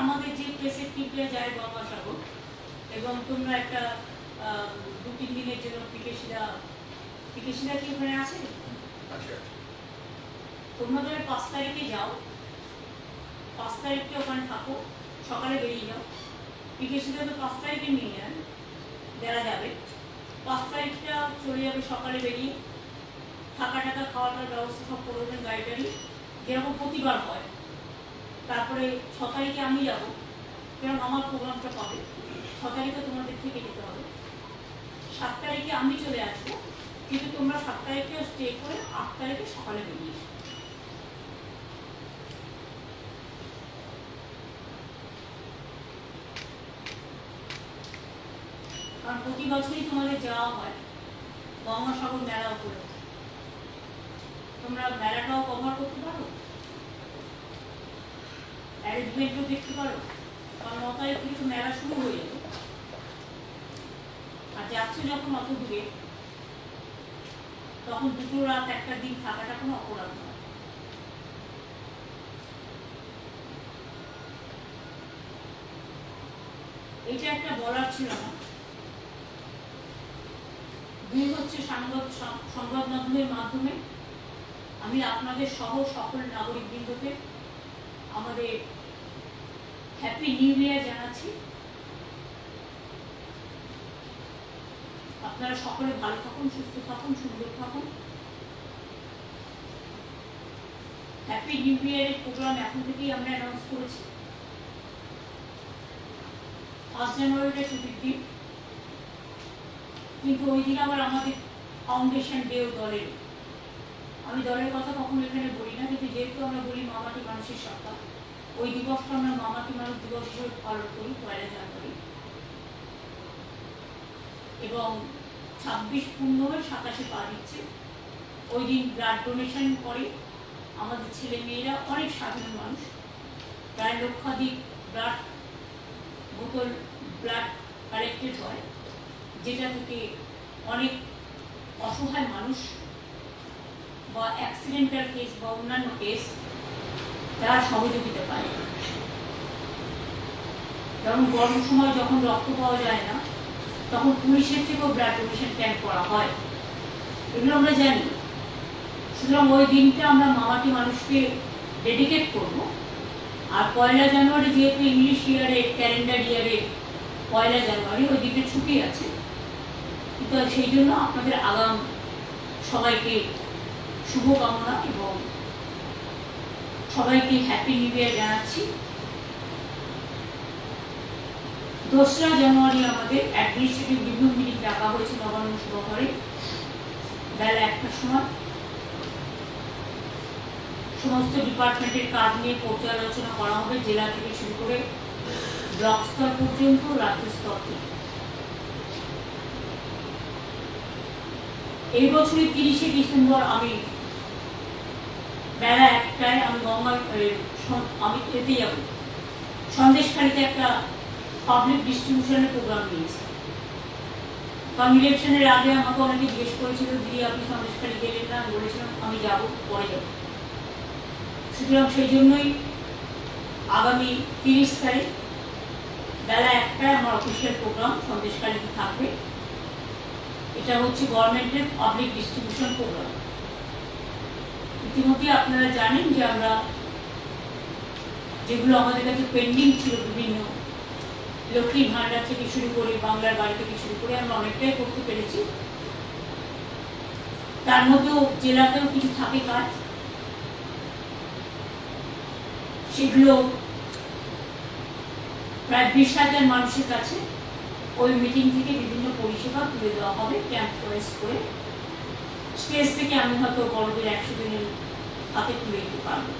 আমাদের যে প্লেসের টিপে যায় গঙ্গাসাগর, এবং তোমরা একটা 2-3 দিনের জন্য পিকেশিদা কি ওখানে আছে? আচ্ছা, তোমরা ধরে 5 তারিখে যাও, 5 তারিখে ওখানে থাকো, সকালে বেরিয়ে যাও। পিকেশিদা তো 5 তারিখে নিয়ে যান, বেড়া যাবে। 5 তারিখটা চলে যাবে সকালে বেরিয়ে, থাকা টাকা খাওয়াটার ব্যবস্থা সব করবেন গাড়ি টাড়ি, যেরকম প্রতিবার হয়। তারপরে 6 তারিখে আমি যাব, কারণ আমার প্রোগ্রামটা পাবে। 6 তারিখে তোমাদের থেকে যেতে হবে। 7 তারিখে আমি চলে আসবো, কিন্তু তোমরা 7 তারিখে স্টে করে 8 তারিখে সকালে বেরিয়ে এসো। কারণ প্রতি বছরই তোমাদের যাওয়া হয় গঙ্গাসাগর মেলা উপরে। তোমরা মেলাটাও কভার করতে পারো, অ্যারেঞ্জমেন্টও দেখতে পারো, কারণ 9 তারিখ থেকে তো মেলা শুরু হয়ে যাবে। আর যাচ্ছে যখন অত দূরে, তখন 2 রাত 1টা দিন থাকাটা কোনো অপরাধ নয়। এটা একটা বলার ছিল না। 2 হচ্ছে সংবাদ মাধ্যমের মাধ্যমে আমি আপনাদের সহ সকল নাগরিকবৃন্দকে আমাদের হ্যাপি নিউ ইয়ার জানাচ্ছি। আপনারা সকলে ভালো থাকুন, সুস্থ থাকুন, সুন্দর থাকুন। হ্যাপি নিউ ইয়ারের প্রোগ্রাম এখন থেকেই আমরা অ্যানাউন্স করেছি। 5 জানুয়ারিটা ছুটির দিন, কিন্তু ওই দিন আবার আমাদের ফাউন্ডেশন ডেও দলের, আমি দলের কথা কখনো এখানে বলি না, কিন্তু যেহেতু আমরা বলি মামাটি মানুষের সপ্তাহ, ওই দিবসটা আমরা মামাটি মানুষ দিবস হিসেবে পালন করি 1 জানুয়ারি। এবং 26 পূর্ণ হয়ে 27 পা দিচ্ছে। ওই দিন ব্লাড ডোনেশন করে আমাদের ছেলে মেয়েরা, অনেক সাধারণ মানুষ, প্রায় লক্ষাধিক ব্লাড বোতল ব্লাড কালেক্টেড হয়, যেটা থেকে অনেক অসহায় মানুষ বা অ্যাক্সিডেন্টাল কেস বা অন্যান্য কেস তারা সহযোগিতা পায়। যেমন গরম সময় যখন রক্ত পাওয়া যায় না, তখন পুলিশের থেকেও ব্লাড ডোনেশন ক্যাম্প করা হয়, এগুলো আমরা জানি। সুতরাং ওই দিনটা আমরা মামাটি মানুষকে ডেডিকেট করব। আর 1 জানুয়ারি যেহেতু ইংলিশ ইয়ারে, ক্যালেন্ডার ইয়ারে 1 জানুয়ারি, ওই দিনটা ছুটি আছে, কিন্তু সেই জন্য আপনাদের আগাম সবাইকে শুভকামনা এবং সবাইকে হ্যাপি নিউ ইয়ার জানাচ্ছি। 2 জানুয়ারি আমাদের অ্যাডমিনিস্ট্রেটিভ রিভিউ মিটিং ডাকা হয়েছে নবান্ন সভাঘরে বেলা 1টার সময়। সমস্ত ডিপার্টমেন্টের কাজ নিয়ে পর্যালোচনা করা হবে, জেলা থেকে শুরু করে ব্লক স্তর পর্যন্ত, রাজ্য স্তর থেকে। এই বছরের 30শে ডিসেম্বর আমি বেলা 1টায় আমি এতে যাব, সন্দেশখালীতে একটা পাবলিক ডিস্ট্রিবিউশনের প্রোগ্রাম নিয়েছি। কারণ ইলেকশনের আগে আমাকে অনেকে জিজ্ঞেস করেছিল, দিদি আপনি সন্দেশখালী গেলেন না? আমি বলেছিলাম আমি যাব, পরে যাব। সুতরাং সেই জন্যই আগামী 30 তারিখ বেলা 1টায় আমার অফিসিয়াল প্রোগ্রাম সন্দেশখালীতে থাকবে। এটা হচ্ছে গভর্নমেন্টের পাবলিক ডিস্ট্রিবিউশন প্রোগ্রাম। ইতিমধ্যে আপনারা জানেন যে আমরা যেগুলো আমাদের কাছে পেন্ডিং ছিল, বিভিন্ন লক্ষ্মীর ভাণ্ডার থেকে শুরু করে, বাংলার বাড়ি থেকে শুরু করে আমরা অনেকটাই করতে পেরেছি। তার মধ্যেও জেলাতেও কিছু থাকে কাজ, সেগুলো প্রায় 20,000 মানুষের কাছে ওই মিটিং থেকে বিভিন্ন পরিষেবা তুলে দেওয়া হবে ক্যাম্প করে। স্টেজ থেকে আমি হয়তো বড়দের 100 জনের হাতে তুলে দিতে পারবো।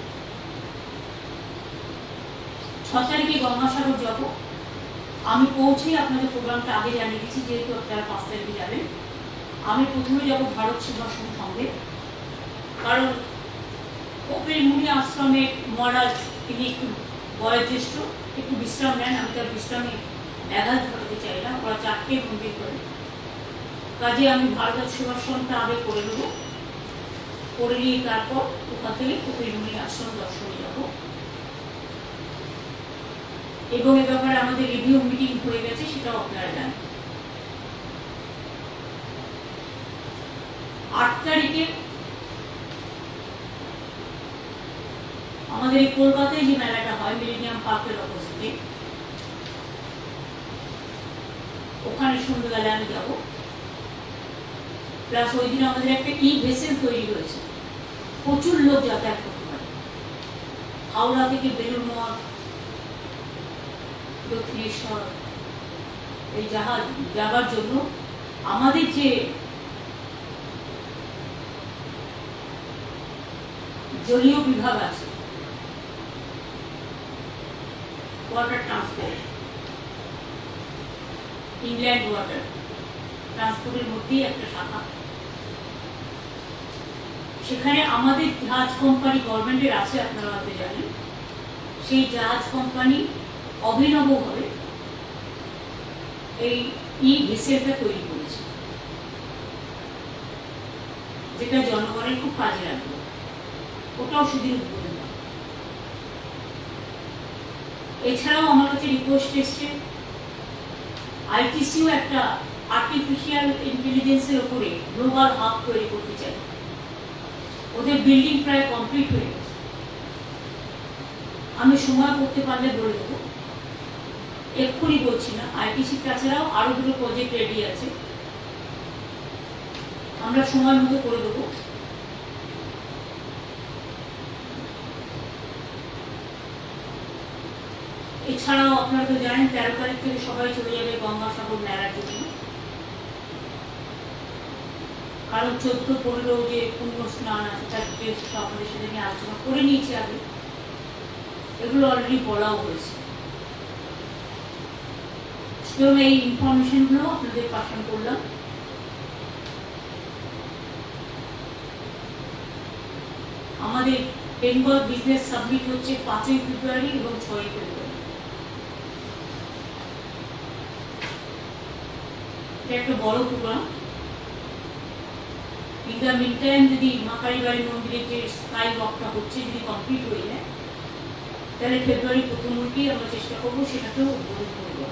6 তারিখে গঙ্গাসাগর যাব। আমি পৌঁছেই আপনাদের প্রোগ্রামটা আগে জানিয়ে দিচ্ছি, যেহেতু আপনারা 5 তারিখে যাবেন। আমি প্রথমে যাব ভারত সেবাশ্রম সঙ্গে, কারণ কপিল মুনি আশ্রমের মহারাজ তিনি একটু বয়োজ্যেষ্ঠ, একটু বিশ্রাম নেন। আমি তার বিশ্রামে ব্যাঘাত ঘটাতে চাই না, ওরা 4টে মন্দির করে। কাজে আমি ভারত সেবাশ্রমটা আগে করে নেব, করে নিয়ে তারপর ওখান থেকে কপিল মুনি আশ্রম দর্শনে যাব। এবং এ ব্যাপারে আমাদের রিভিউ মিটিং হয়ে গেছে, সেটাও আপনারা জানেন। 8 তারিখে আমাদের এই কলকাতায় যে মেলাটা হয় মিলেনিয়াম পার্কের অপোজিটে, ওখানে সন্ধ্যাবেলা আমি যাবো। প্লাস ওই দিন আমাদের একটা ভেসেল তৈরি হয়েছে, প্রচুর লোক যাতায়াত করতে পারে। হাওড়া থেকে বেলুড় মঠ, দক্ষিণেশ্বর, এই জাহাজ যাবার জন্য আমাদের যে জলীয় বিভাগ আছে, ওয়াটার ট্রান্সপোর্ট, ইংল্যান্ড ওয়াটার ট্রান্সপোর্টের মধ্যেই একটা শাখা, সেখানে আমাদের জাহাজ কোম্পানি গভর্নমেন্টের আছে, আপনারা হয়তো জানেন। সেই জাহাজ কোম্পানি অভিনবভাবে এই ভেসেলটা তৈরি করেছে, যেটা জনগণের খুব কাজে লাগবে। ওটাও সেদিন উদ্বোধন। এছাড়াও আমার কাছে রিকোয়েস্ট এসছে, আইটিসিও একটা আর্টিফিশিয়াল ইন্টেলিজেন্সের উপরে গ্লোবাল হাব তৈরি করতে চাই। ওদের বিল্ডিং প্রায় কমপ্লিট হয়ে গেছে, আমি সময় করতে পারলে বলে দেবো, এক্ষুনি বলছি না। আইটিসি তাছাড়াও আরো দুটো প্রজেক্ট রেডি আছে, আমরা সময় মতো করে দেবো। এছাড়াও আপনারা তো জানেন 13 তারিখ থেকে সবাই চলে যাবে গঙ্গাসাগর মেলার জন্য, কারণ 14-15 যে পুণ্য স্নান আছে তার ডিটেলস আপনাদের সাথে নিয়ে আলোচনা করে নিয়েছি আগে, এগুলো অলরেডি বলাও হয়েছে। সুতরাং এই ইনফরমেশনগুলো আপনাদের পাঠান করলাম। আমাদের বেঙ্গল বিজনেস সাবমিট হচ্ছে 5ই ফেব্রুয়ারি এবং 6ই ফেব্রুয়ারি। এটা একটা বড় programme. In the mean time যদি মা কালীবাড়ি মন্দিরের যে স্কাই ওয়াকটা হচ্ছে যদি কমপ্লিট হয়ে যায়, তাহলে ফেব্রুয়ারি প্রথম উইকেই আমরা চেষ্টা করবো সেটাকেও উদ্বোধন করবো।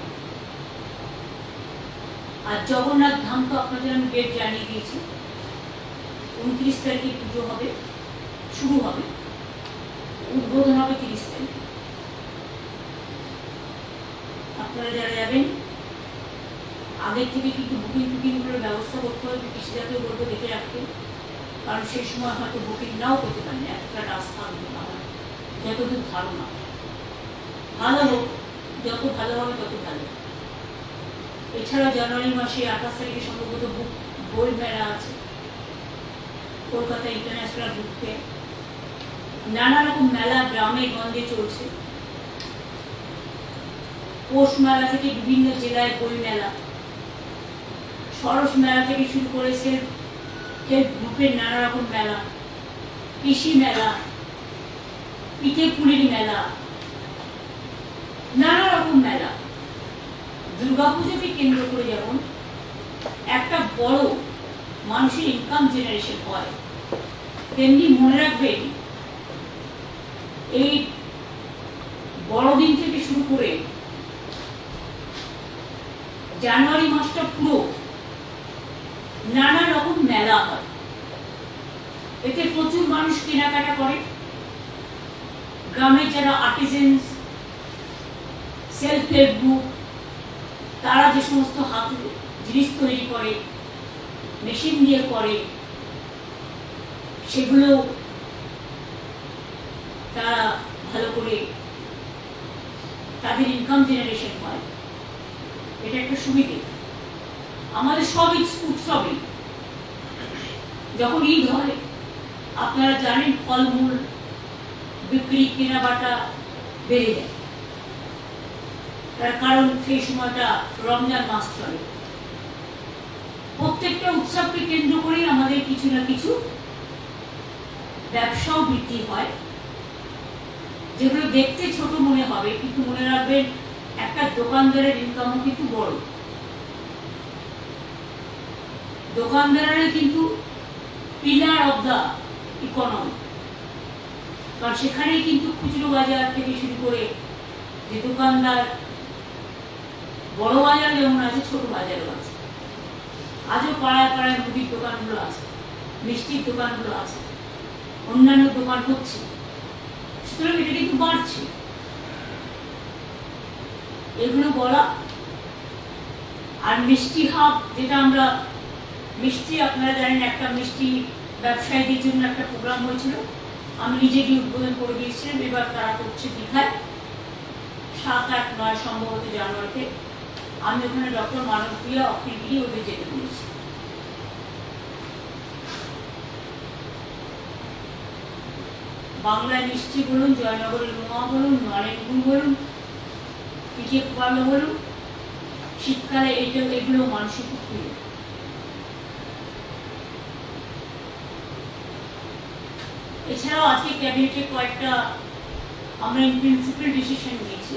আর জগন্নাথ ধাম তো আপনাদের আমি ডেট জানিয়ে দিয়েছি, 29 তারিখে পুজো হবে, শুরু হবে, উদ্বোধন হবে 30 তারিখে। আপনারা যারা যাবেন আগের থেকে কিন্তু বুকিং করে ব্যবস্থা করতে হবে। কৃষিজাতেও বলবো দেখে রাখতে, কারণ সেই সময় হয়তো বুকিং নাও করতে পারেন, একটা রাস্তা হবে যতদূর ধারণা। ভালো হোক, যত ভালো হবে তত ভালো। এছাড়া জানুয়ারি মাসে 28 তারিখে সম্ভবত বই মেলা আছে, কলকাতা ইন্টারন্যাশনাল বুক ফেয়ার, নানা রকম মেলা গ্রামে গঞ্জে চলছে। পৌষ মেলা থেকে বিভিন্ন জেলায় বই মেলা, সরস মেলা থেকে শুরু করে সেলফ গ্রুপের নানা রকম মেলা, কৃষি মেলা, পিঠে পুলির মেলা, নানা রকম মেলা। দুর্গাপুজোকে কেন্দ্র করে যেমন একটা বড় মানুষের ইনকাম জেনারেশন হয়, তেমনি মনে রাখবেন এই বড়দিন থেকে শুরু করে জানুয়ারি মাসটা পুরো নানা রকম মেলা হয়। এতে প্রচুর মানুষ কেনাকাটা করে। গ্রামের যারা আর্টিজেন্স, সেলফ হেল্প গ্রুপ, তারা যে সমস্ত হাত জিনিস তৈরি করে, মেশিন দিয়ে করে, সেগুলো তারা ভালো করে তাদের ইনকাম জেনারেশন হয়। এটা একটা সুবিধে। আমাদের সব উৎসবে যখন ঈদ হয় আপনারা জানেন ফলমূল বিক্রি কেনাবাটা বেড়ে যায়, তার কারণ সেই সময়টা রমজান মাস চলে। প্রত্যেকটা উৎসবকে কেন্দ্র করেই আমাদের কিছু না কিছু ব্যবসাও বৃদ্ধি হয়, যেগুলো দেখতে ছোট মনে হবে, কিন্তু মনে রাখবেন একটা দোকানদারের ইনকামও কিন্তু বড়। দোকানদারের কিন্তু পিলার অফ দা ইকোনমি, কারণ সেখানেই কিন্তু খুচরো বাজার থেকে শুরু করে যে দোকানদার বড় বাজার যেমন আছে, ছোট বাজারও আছে। আজও পাড়ায় পাড়ায় মুদির দোকানগুলো আছে, মিষ্টির দোকানগুলো আছে, অন্যান্য দোকান হচ্ছে। সুতরাং এটা কিন্তু বাড়ছে। এগুলো বলা। আর মিষ্টি হাব, যেটা আমরা মিষ্টি, আপনারা জানেন একটা মিষ্টি ব্যবসায়ীদের জন্য একটা প্রোগ্রাম হয়েছিল, আমি নিজে গিয়ে উদ্বোধন করে দিয়েছিলাম। এবার তারা করছে দীঘায় 7, 8, 9 সম্ভবত জানুয়ারিতে। আমি ওখানে ডক্টর মানবপ্রিয়া, অখিল গিরি ওদের যেতে বলেছি। বাংলায় মিষ্টি বলুন, জয়নগরের মোয়া বলুন, নরেনগুড় বলুন, পিঠে পোয়ালো বলুন, শীতকালে এগুলো মানুষের খুব প্রিয়। এছাড়াও আজকে ক্যাবিনেটে কয়েকটা আমরা প্রিন্সিপাল ডিসিশন নিয়েছি।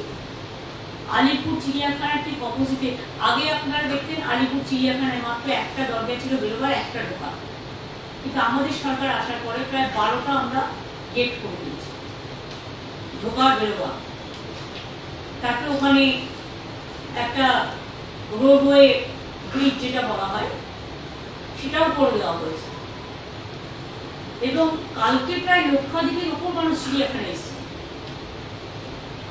আলিপুর চিড়িয়াখানার ঠিক অপোজিটে, আগে আপনারা দেখতেন আলিপুর চিড়িয়াখানায় মাত্র একটা দরজা ছিল বেরোবার, একটা ঢোকা। কিন্তু আমাদের সরকার আসার পরে প্রায় 12টা আমরা গেট করে দিয়েছি, ঢোকার বেরোবার। তারপরে ওখানে একটা রোডওয়ে ব্রিজ যেটা বলা হয়, সেটাও করে দেওয়া হয়েছে। এবং কালকে প্রায় লক্ষাধিকের ওপর মানুষ চিড়িয়াখানায় এসেছে।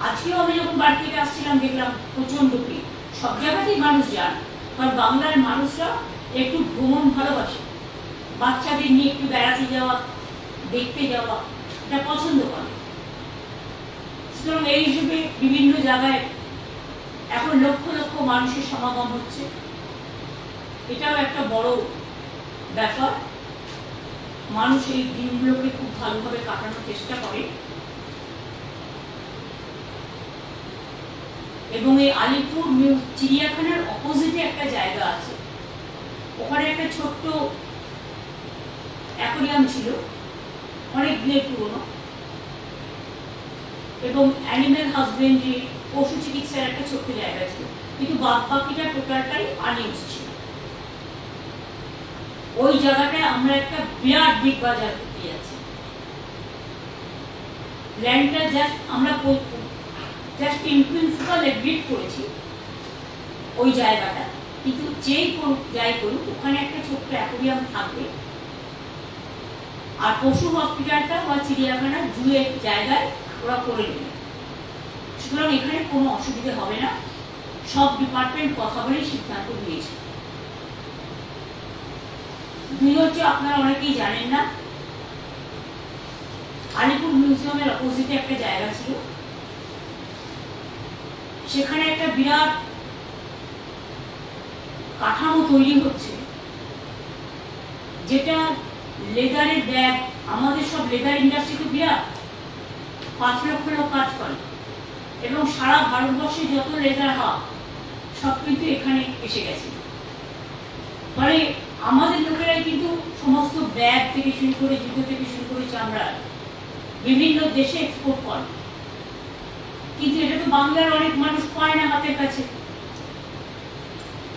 আজকেও আমি যখন বাড়ি থেকে আসছিলাম দেখলাম প্রচন্ড ভিড়। সব জায়গাতেই মানুষ যান, কারণ বাংলার মানুষরা একটু ভ্রমণ ভালোবাসে। বাচ্চাদের নিয়ে একটু বেড়াতে যাওয়া, দেখতে যাওয়া, এটা পছন্দ করে। সুতরাং এই হিসেবে বিভিন্ন জায়গায় এখন লক্ষ লক্ষ মানুষের সমাগম হচ্ছে। এটাও একটা বড় ব্যাপার। মানুষ এই দিনগুলোকে খুব ভালোভাবে কাটানোর চেষ্টা করে। এবং এই আলিপুর চিড়িয়াখানার অপোজিটে একটা জায়গা আছে, ওখানে একটা ছোট্ট অ্যাকোয়ারিয়াম ছিল, অনেক দিনের পুরনো, এবং অ্যানিম্যাল হাজবেন্ডারি, পশু চিকিৎসার একটা ছোট্ট জায়গা ছিল। কিন্তু বাকিটা টোটালটাই আনইউজ ছিল। ওই জায়গাটায় আমরা একটা বিরাট বিগ বাজার করতে যাচ্ছি। ল্যান্ডটা আমরা জাস্ট ইন প্রিন্সিপাল এগ্রিড করেছি ওই জায়গাটা, কিন্তু যেই করুক যাই করুক ওখানে একটা ছোট্ট অ্যাকোয়ারিয়াম থাকবে। আর পশু হসপিটালটা বা চিড়িয়াখানা জুয়ে জায়গায় ওরা করে নেবে। সুতরাং এখানে কোনো অসুবিধা হবে না। সব ডিপার্টমেন্ট কথা বলেই সিদ্ধান্ত নিয়েছে। দুই হচ্ছে, আপনারা অনেকেই জানেন না, আলিপুর মিউজিয়ামের অপোজিটে একটা জায়গা ছিল, সেখানে একটা বিরাট কাঠামো তৈরি হচ্ছে, যেটা লেদারের ব্যাগ। আমাদের সব লেদার ইন্ডাস্ট্রি তো বিরাট, 5 লক্ষ লোক কাজ করে, এবং সারা ভারতবর্ষে যত লেদার হাব সব কিন্তু এখানে এসে গেছে। ফলে আমাদের লোকেরাই কিন্তু সমস্ত ব্যাগ থেকে শুরু করে, জুতো থেকে শুরু করে, চামড়া বিভিন্ন দেশে এক্সপোর্ট করে। কিন্তু এটা তো বাংলার অনেক মানুষ পায় না হাতের কাছে,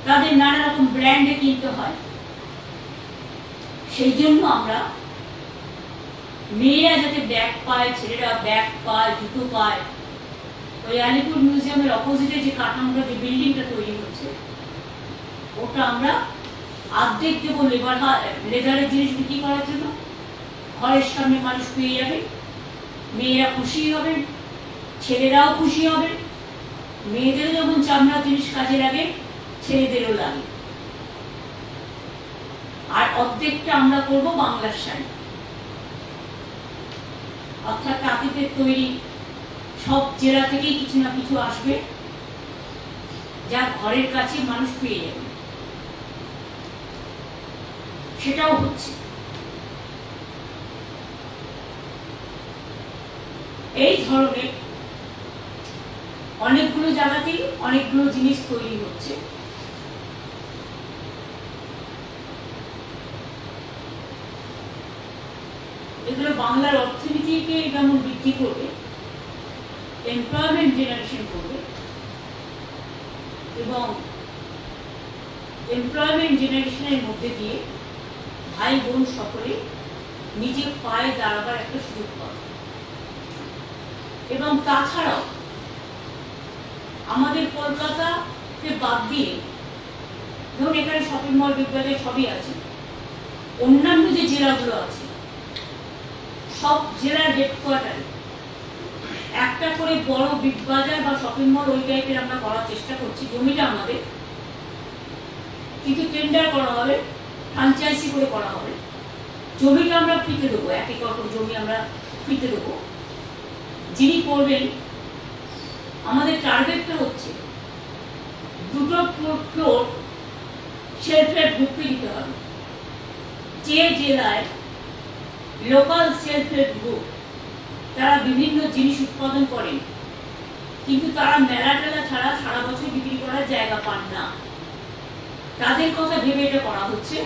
তাদের নানা রকম ব্র্যান্ডে কিনতে হয়। সেই জন্য আমরা মেয়েরা যাতে ব্যাগ পায়, ছেলেরা ব্যাগ পায়, জুতো পায়, ওই আলিপুর মিউজিয়ামের অপোজিটে যে কাঠামোটা, যে বিল্ডিংটা তৈরি হচ্ছে, ওটা আমরা অর্ধেক দেবো লেদারের জিনিস বিক্রি করার জন্য। ঘরের সামনে মানুষ পেয়ে যাবে, মেয়েরা খুশি হবেন, ছেলেরাও খুশি হবেন। মেয়েদেরও যেমন চামড়া জিনিস কাজে লাগে, ছেলেদেরও লাগে। আর অর্ধেকটা আমরা করব বাংলার শাড়ি, অর্থাৎ তাঁতিদের তৈরি। সব জেলা থেকেই কিছু না কিছু আসবে, যা ঘরের কাছে মানুষ পেয়ে যাবে। সেটাও হচ্ছে। এই ধরনের অনেকগুলো জায়গাতেই অনেকগুলো জিনিস তৈরি হচ্ছে। এগুলো বাংলার অর্থনীতিকে যেমন বৃদ্ধি করবে, এমপ্লয়মেন্ট জেনারেশন করবে, এবং এমপ্লয়মেন্ট জেনারেশনের মধ্যে দিয়ে ভাই বোন সকলে নিজের পায়ে দাঁড়াবার একটা সুযোগ পাবে। এবং তাছাড়াও আমাদের কলকাতাকে বাদ দিয়ে, ধরুন এখানে শপিং মল বিদ্যালয় সবই আছে, অন্যান্য যে জেলাগুলো আছে সব জেলার হেডকোয়ার্টারে একটা করে বড় বিগ বাজার বা শপিং মল ওই টাইপের আমরা করার চেষ্টা করছি। জমিটা আমাদের, কিন্তু টেন্ডার করা হবে, ফ্র্যাঞ্চাইজি করে করা হবে। জমিটা আমরা ফ্রিতে দেবো, 1 একর জমি আমরা ফ্রিতে দেবো। যিনি করবেন, আমাদের টার্গেটটা হচ্ছে 2টো ফ্লোর সেলফ হেল্প গ্রুপকে দিতে হবে। যে জেলায় লোকাল সেলফ হেল্প গ্রুপ তারা বিভিন্ন জিনিস উৎপাদন করেন, কিন্তু তারা মেলা টেলা ছাড়া সারা বছর বিক্রি করার জায়গা পান না, তাদের কথা ভেবে এটা করা হচ্ছে।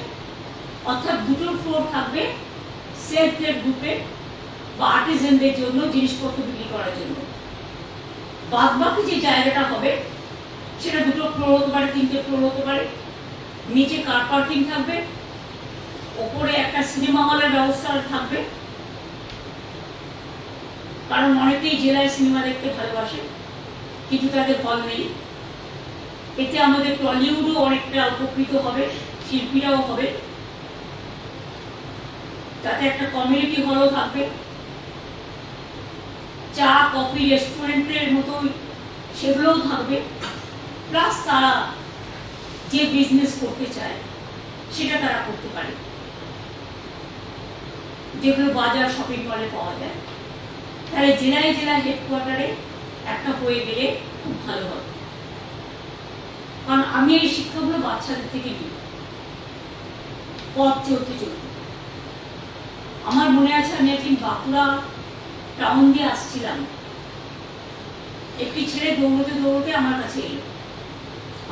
অর্থাৎ 2টো ফ্লোর থাকবে সেলফ হেল্প গ্রুপে বা আর্টিজানদের জন্য জিনিসপত্র বিক্রি করার জন্য। বাদ বাকি যে জায়গাটা হবে সেটা 2টো ফ্লোর হতে পারে, 3টে ফ্লোর হতে পারে। নিচে কার পার্কিং থাকবে, ওপরে একটা সিনেমা হলের ব্যবস্থা থাকবে, কারণ অনেকেই জেলায় সিনেমা দেখতে ভালোবাসে কিন্তু তাদের হল নেই। এতে আমাদের টলিউডও অনেকটা উপকৃত হবে, শিল্পীরাও হবে। তাতে একটা কমিউনিটি হলও থাকবে, চা কফি রেস্টুরেন্টের মতোই সেগুলোও থাকবে। প্লাস তারা যে বিজনেস করতে চায় সেটা তারা করতে পারে, যেগুলো বাজার শপিং মলে পাওয়া যায়। তাহলে জেলায় জেলায় হেডকোয়ার্টারে একটা হয়ে গেলে খুব ভালো হবে। কারণ আমি এই শিক্ষাগুলো বাচ্চাদের থেকে নিই, পথ চলতে চলতে। আমার মনে আছে আমি একদিন বাঁকুড়া টাউন দিয়ে আসছিলাম, একটি ছেলে দৌড়তে দৌড়তে আমার কাছে এলো,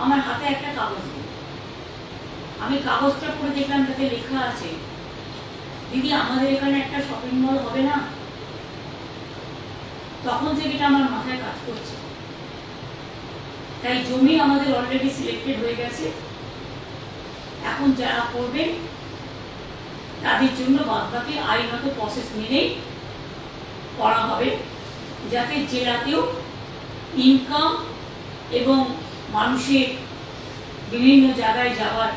আমার হাতে একটা কাগজ দিল। আমি কাগজটা পড়ে দেখলাম তাতে লেখা আছে, দিদি আমাদের এখানে একটা শপিং মল হবে না? তখন থেকে এটা আমার মাথায় কাজ করছে। তাই জমি আমাদের অলরেডি সিলেক্টেড হয়ে গেছে। এখন যারা করবেন তাদের জন্য বাদবাকি আইনত প্রসেস মেনেই করা হবে, যাতে জেলাতেও ইনকাম এবং মানুষের বিভিন্ন জায়গায় যাওয়ার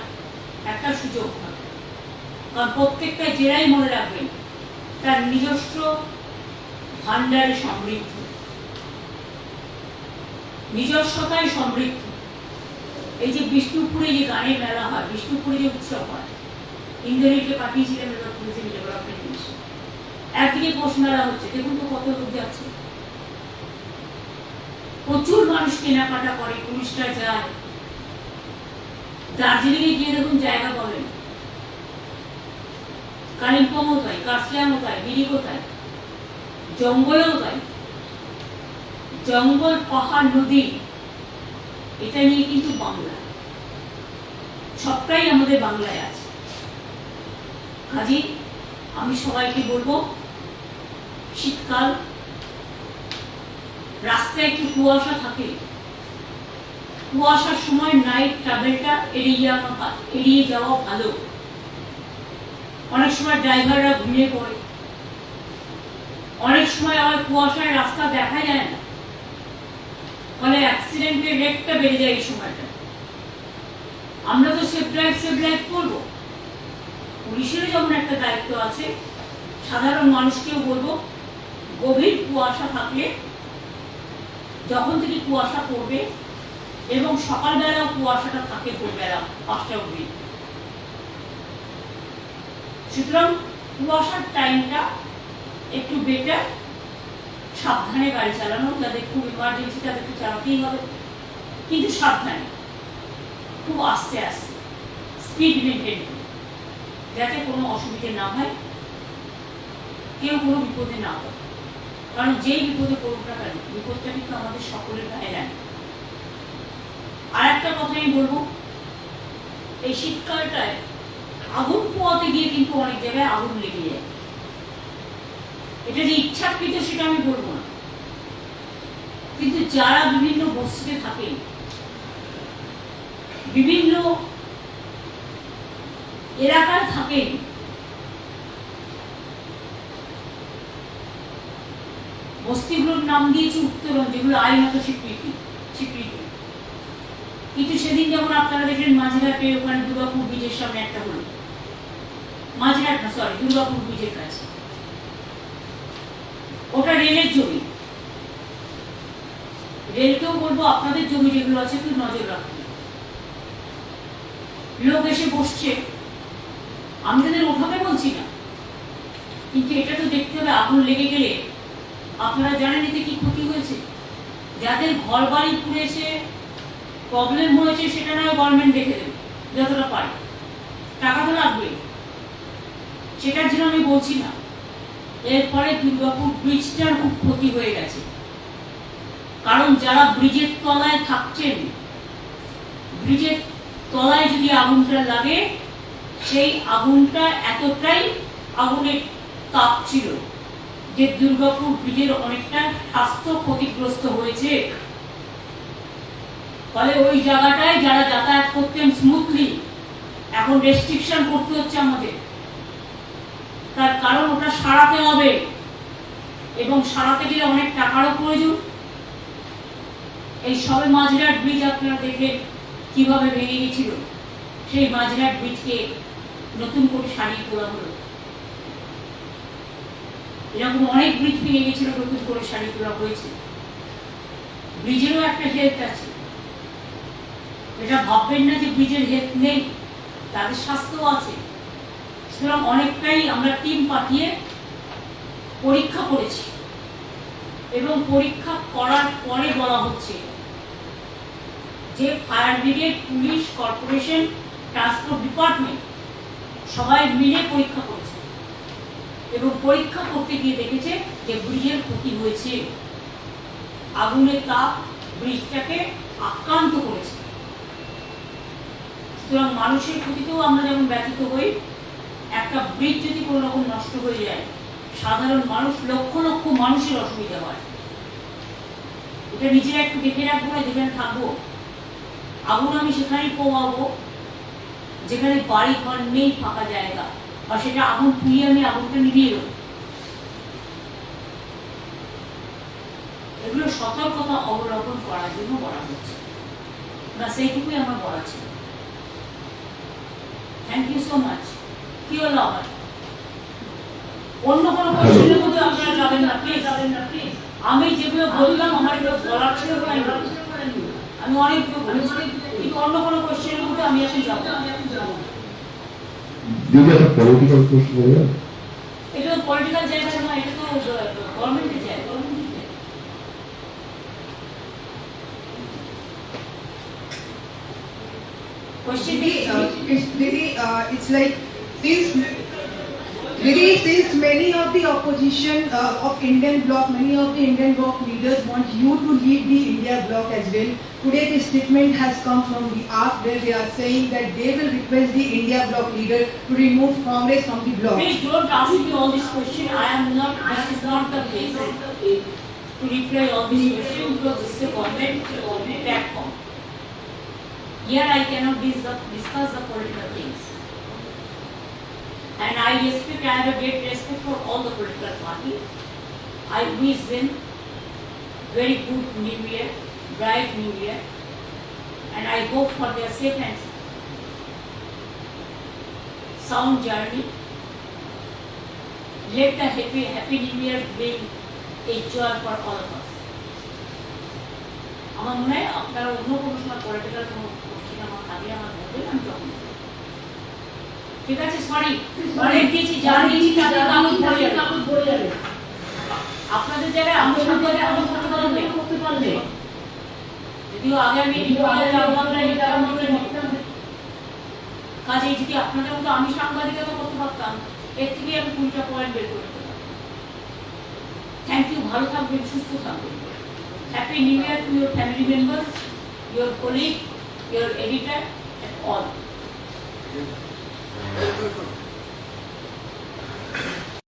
একটা সুযোগ থাকে। কারণ প্রত্যেকটা জেলায় মনে রাখবেন তার নিজস্ব ভান্ডারে সমৃদ্ধ, নিজস্বতায় সমৃদ্ধ। এই যে বিষ্ণুপুরে যে গানের মেলা হয়, বিষ্ণুপুরে যে উৎসব হয়, ইন্দ্রনীলকে পাঠিয়েছিলেন টুরিজম ডেভেলপমেন্ট মিশন। একদিকে পৌষ মেলা হচ্ছে, দেখুন তো কত লোক যাচ্ছে, প্রচুর মানুষ কেনাকাটা করে, টুরিস্টরা যায়। দার্জিলিং এ গিয়ে দেখুন জায়গা পাবেন, কালিম্পংও তাই, কার্শিয়াংও তাই, মিরিকও তাই, জঙ্গলেও তাই। জঙ্গল পাহাড় নদী এটা নিয়ে কিন্তু বাংলা, সবটাই আমাদের বাংলায় আছে। কাজে আমি সবাইকে বলবো, শীতকাল, রাস্তায় একটু কুয়াশা থাকে, কুয়াশার সময় নাইট ট্রাভেলটা এড়িয়ে যাওয়া ভালো। অনেক সময় ড্রাইভাররা ঘুমিয়ে পড়ে, অনেক সময় আবার কুয়াশায় রাস্তা দেখা যায় না, ফলে অ্যাক্সিডেন্টের রেটটা বেড়ে যায় এই সময়টা। আমরা তো সেফ ড্রাইভ করবো, পুলিশেরও যেমন একটা দায়িত্ব আছে, সাধারণ মানুষকেও বলবো, গভীর কুয়াশা থাকলে, যখন থেকে কুয়াশা পড়বে এবং সকালবেলাও কুয়াশাটা থাকে ভোরবেলা 5টা অবধি, সুতরাং কুয়াশার টাইমটা একটু বেটার। সাবধানে গাড়ি চালানো, যাদের খুব ইমার্জেন্সি তাদেরকে চালাতেই হবে, কিন্তু সাবধানে, খুব আস্তে আস্তে, স্পিড মেনটেন করে, যাতে কোনো অসুবিধে না হয়, কেউ কোনো বিপদে না হয়। কারণ যেই বিপদে পড়ুক না কেন, বিপদটা কিন্তু আমাদের সকলের গায়ে লাগে। আর একটা কথা আমি বলবো, এই শীতকালটায় আগুন পোয়াতে গিয়ে কিন্তু অনেক জায়গায় আগুন লেগে যায়। এটা যে ইচ্ছাকৃত সেটা আমি বলবো না, কিন্তু যারা বিভিন্ন বস্তিতে থাকেন, বিভিন্ন এলাকায় থাকেন, বস্তিগুলোর নাম দিয়েছে উত্তরণ, যেগুলো আইনত স্বীকৃতি, স্বীকৃতি। কিন্তু সেদিন যেমন আপনারা দেখলেন মাঝেরহাটে ওখানে দুর্গাপুর ব্রিজের সামনে একটা হলো, মাঝেরহাট না সরি দুর্গাপুর ব্রিজের কাছে, ওটা রেলের জমি। রেলকেও বলবো আপনাদের জমি যেগুলো আছে একটু নজর রাখুন। লোক এসে বসছে, আমি তাদের ওঠাতে বলছি না, কিন্তু এটা তো দেখতে হবে আগুন লেগে গেলে আপনারা জানেন এতে কি ক্ষতি হয়েছে। যাদের ঘর বাড়ি পুড়েছে, প্রবলেম হয়েছে, সেটা নয় গভর্নমেন্ট দেখে দেবে যতটা পারে, টাকা তো লাগবে, সেটার জন্য আমি বলছি না। এরপরে দুর্গাপুর ব্রিজটার খুব ক্ষতি হয়ে গেছে, কারণ যারা ব্রিজের তলায় থাকছেন, ব্রিজের তলায় যদি আগুনটা লাগে, সেই আগুনটা এতটাই আগুনের তাপ ছিল যে দুর্গাপুর ব্রিজের অনেকটা স্বাস্থ্য ক্ষতিগ্রস্ত হয়েছে। ফলে ওই জায়গাটায় যারা যাতায়াত করতেন স্মুথলি, এখন রেস্ট্রিকশন করতে হচ্ছে আমাদের। তার কারণ ওটা সারাতে হবে, এবং সারাতে গেলে অনেক টাকারও প্রয়োজন। এই সবে মাঝেরহাট ব্রিজ আপনারা দেখলেন কিভাবে ভেঙে গেছিল, সেই মাঝেরহাট ব্রিজকে নতুন করে সারিয়ে তোলা হলো। এরকম অনেক ব্রিজ ভেঙে গেছিল, নতুন করে সারিয়ে তোলা হয়েছে। ব্রিজেরও একটা হেলথ আছে, এটা ভাববেন না যে ব্রিজের হেলথ নেই, তাদের স্বাস্থ্য আছে। সুতরাং অনেকটাই আমরা টিম পাঠিয়ে পরীক্ষা করেছি, এবং পরীক্ষা করার পরে বলা হচ্ছে যে fire brigade, police, corporation, transport department সবাই মিলে পরীক্ষা করেছে, এবং পরীক্ষা করতে গিয়ে দেখেছে যে ব্রিজের ক্ষতি হয়েছে, আগুনের তাপ ব্রিজটাকে আক্রান্ত করেছে। সুতরাং মানুষের ক্ষতিতেও আমরা যেমন ব্যথিত হই, একটা ব্রিজ যদি কোনো রকম নষ্ট হয়ে যায়, সাধারণ মানুষ, লক্ষ লক্ষ মানুষের অসুবিধা হয়। এটা নিজেরা একটু দেখে রাখবো না, যেখানে থাকবো আগুন আমি সেখানেই পোয়াবো যেখানে বাড়ি ঘর নেই, ফাঁকা জায়গা, বা সেটা আগুন পুড়িয়ে আমি আগুনটা নিভিয়ে দেবো। এগুলো সতর্কতা অবলম্বন করার জন্য বলা হচ্ছে, বা সেইটুকুই আমার বলা ছিল। Thank you so much. কি হলো আবার? অন্য কোনো কোশ্চেনের মধ্যে আপনারা যাবেন না প্লিজ, যাবেন না প্লিজ। আমি যেগুলো বললাম আমার এগুলো বলার ছিল, আমি অনেকগুলো বলেছি, কিন্তু অন্য কোনো কোশ্চেনের মধ্যে আমি এখন যাবো না। এটা তো পলিটিক্যাল জায়গা না, এটা তো গভর্নমেন্টের জায়গা। Question it's like since many of the opposition of Indian bloc, many of the Indian bloc leaders want you to lead the India bloc as well. Today the statement has come from the AAP where they are saying that they will request the India bloc leader to remove Congress from the bloc. Please don't ask me all this question. I am not, this is not the place to reply all these questions, because this is a government platform. Here I cannot discuss the political things. And I have a great respect for all the political parties. I wish them very good New Year, bright New Year, and I hope for their safe and sound journey. Let the happy New Year bring a joy for all of us. আমার মনে হয় আপনারা অন্য কোনো সময় political কোনো question আমার থাকলে আমার বলবেন, আমি তখন ঠিক আছে। সরি অনেক দিয়েছি, যা দিয়েছি তাদের কাগজ ভরে যাবে। আপনাদের জায়গায় আমার সাথে করতে পারলে, যদিও আগে আমি কাজে যদি আপনাদের মতো আমি সাংবাদিকতা করতে পারতাম, এর থেকে আমি 20টা পয়েন্ট বের করে দিতাম। থ্যাংক ইউ, ভালো থাকবেন, সুস্থ থাকবেন। Happy New Year to your family members, your colleague, your editor, and all.